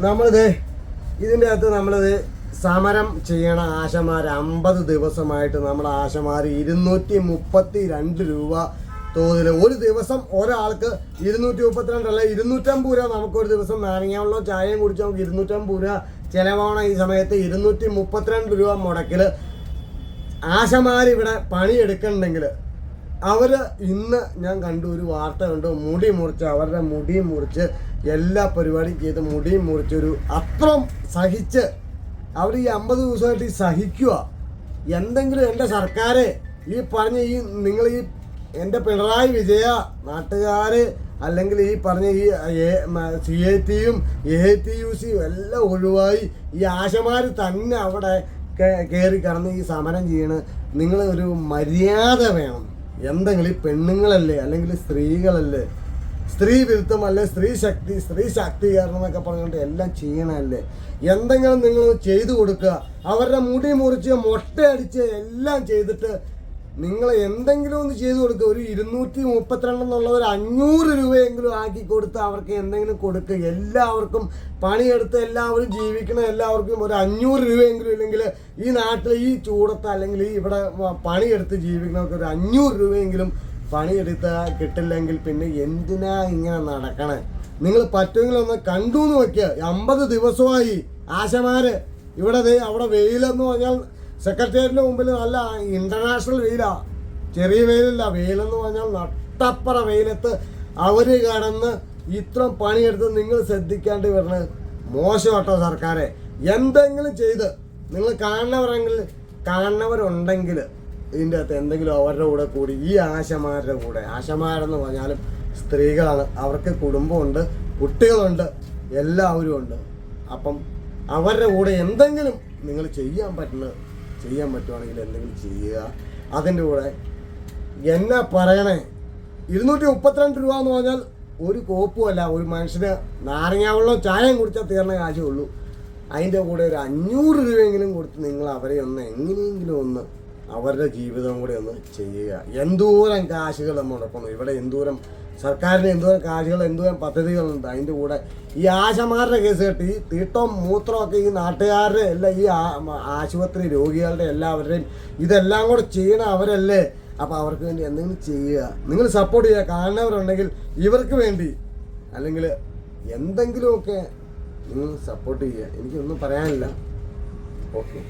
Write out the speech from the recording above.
നമ്മളിത് ഇതിൻ്റെ അകത്ത് നമ്മളിത് സമരം ചെയ്യണ ആശമാർ 50 ദിവസമായിട്ട് നമ്മുടെ ആശമാർ 232 രൂപ തോതിൽ ഒരു ദിവസം ഒരാൾക്ക് 232 അല്ല 250 രൂപ നമുക്കൊരു ദിവസം നാരങ്ങാവെള്ളവും ചായയും കുടിച്ച് നമുക്ക് 250 രൂപ ചിലവാണ്. ഈ സമയത്ത് 232 രൂപ മുടക്കിൽ ആശമാരിവിടെ പണിയെടുക്കണമെങ്കിൽ അവർ ഇന്ന് ഞാൻ കണ്ടു ഒരു വാർത്ത കണ്ടു, മുടി മുറിച്ച് അവരുടെ മുടി മുറിച്ച് എല്ലാ പരിപാടിയും ചെയ്ത് മുടി മുറിച്ചൊരു അത്രയും സഹിച്ച് അവർ ഈ 50 ദിവസമായിട്ട് സഹിക്കുക. എന്തെങ്കിലും എൻ്റെ സർക്കാരെ ഈ പറഞ്ഞ ഈ നിങ്ങൾ ഈ എൻ്റെ പിണറായി വിജയ നാട്ടുകാർ അല്ലെങ്കിൽ ഈ പറഞ്ഞ ഈ CAT-യും ATUC-യും എല്ലാം ഒഴിവായി ഈ ആശമാർ തന്നെ അവിടെ കയറി കടന്ന് ഈ സമരം ചെയ്യണ്. നിങ്ങൾ ഒരു മര്യാദ വേണം. എന്തെങ്കിലും ഈ പെണ്ണുങ്ങളല്ലേ അല്ലെങ്കിൽ സ്ത്രീകളല്ലേ, സ്ത്രീ വിരുദ്ധമല്ലേ, സ്ത്രീ ശാക്തീകരണം എന്നൊക്കെ പറഞ്ഞുകൊണ്ട് എല്ലാം ചെയ്യണമല്ലേ, എന്തെങ്കിലും നിങ്ങൾ ചെയ്തു കൊടുക്കുക. അവരുടെ മുടി മുറിച്ച് മൊട്ടയടിച്ച് എല്ലാം ചെയ്തിട്ട് നിങ്ങൾ എന്തെങ്കിലും ഒന്ന് ചെയ്തു കൊടുക്കുക. ഒരു 232 എന്നുള്ള ഒരു 500 രൂപയെങ്കിലും ആക്കി കൊടുത്ത് അവർക്ക് എന്തെങ്കിലും കൊടുക്കുക. എല്ലാവർക്കും പണിയെടുത്ത് എല്ലാവരും ജീവിക്കണം, എല്ലാവർക്കും ഒരു 500 രൂപയെങ്കിലും ഇല്ലെങ്കിൽ ഈ നാട്ടിൽ ഈ ചൂടത്ത് അല്ലെങ്കിൽ ഈ ഇവിടെ പണിയെടുത്ത് ജീവിക്കണവർക്ക് ഒരു 500 രൂപയെങ്കിലും പണിയെടുത്ത് കിട്ടില്ലെങ്കിൽ പിന്നെ എന്തിനാ ഇങ്ങനെ നടക്കണേ? നിങ്ങൾ പറ്റുമെങ്കിൽ ഒന്ന് കണ്ടു എന്ന് വയ്ക്കുക. 50 ദിവസമായി ആശമാര് ഇവിടെ അവിടെ വെയിലെന്ന് പറഞ്ഞാൽ സെക്രട്ടേറിയറ്റിന് മുമ്പിൽ നല്ല ഇന്റർനാഷണൽ വെയിലാ, ചെറിയ വെയിലല്ല. വെയിലെന്ന് പറഞ്ഞാൽ നട്ടപ്പറ വെയിലത്ത് അവർ കടന്ന് ഇത്രയും പണിയെടുത്ത് നിങ്ങൾ ശ്രദ്ധിക്കാണ്ട് വരണത് മോശമാട്ടോ സർക്കാരെ. എന്തെങ്കിലും ചെയ്ത് നിങ്ങൾ കാണുന്നവരുണ്ടെങ്കിൽ ഇതിൻ്റെ അകത്ത് എന്തെങ്കിലും അവരുടെ കൂടെ കൂടി ഈ ആശമാരുടെ കൂടെ, ആശമാരെന്ന് പറഞ്ഞാലും സ്ത്രീകളാണ്, അവർക്ക് കുടുംബമുണ്ട്, കുട്ടികളുണ്ട്, എല്ലാവരും ഉണ്ട്. അപ്പം അവരുടെ കൂടെ എന്തെങ്കിലും നിങ്ങൾ ചെയ്യാൻ പറ്റുവാണെങ്കിൽ എന്തെങ്കിലും ചെയ്യുക. അതിൻ്റെ കൂടെ എന്നാ പറയണേ, 232 രൂപ എന്ന് പറഞ്ഞാൽ ഒരു കോപ്പുമല്ല. ഒരു മനുഷ്യന് നാരങ്ങാവെള്ളം ചായയും കുടിച്ചാൽ തീർന്ന കാശേ ഉള്ളൂ. അതിൻ്റെ കൂടെ ഒരു 500 രൂപയെങ്കിലും കൊടുത്ത് നിങ്ങൾ അവരെ ഒന്ന് എങ്ങനെയെങ്കിലും ഒന്ന് അവരുടെ ജീവിതം കൂടെ ഒന്ന് ചെയ്യുക. എന്തോരം കാശുകൾ മുടക്കുന്നു ഇവിടെ, എന്തോരം സർക്കാരിന് എന്തോരം കാശുകൾ, എന്തോരം പദ്ധതികളുണ്ട്. അതിൻ്റെ കൂടെ ഈ ആശമാരുടെ കേസ് കെട്ടി ഈ തീട്ടവും മൂത്രമൊക്കെ ഈ നാട്ടുകാരുടെ എല്ലാം ഈ ആശുപത്രി രോഗികളുടെ എല്ലാവരുടെയും ഇതെല്ലാം കൂടെ ചെയ്യണ അവരല്ലേ. അപ്പോൾ അവർക്ക് വേണ്ടി എന്തെങ്കിലും ചെയ്യുക, നിങ്ങൾ സപ്പോർട്ട് ചെയ്യുക. കാണുന്നവരുണ്ടെങ്കിൽ ഇവർക്ക് വേണ്ടി അല്ലെങ്കിൽ എന്തെങ്കിലുമൊക്കെ നിങ്ങൾ സപ്പോർട്ട് ചെയ്യുക. എനിക്കൊന്നും പറയാനില്ല. ഓക്കെ.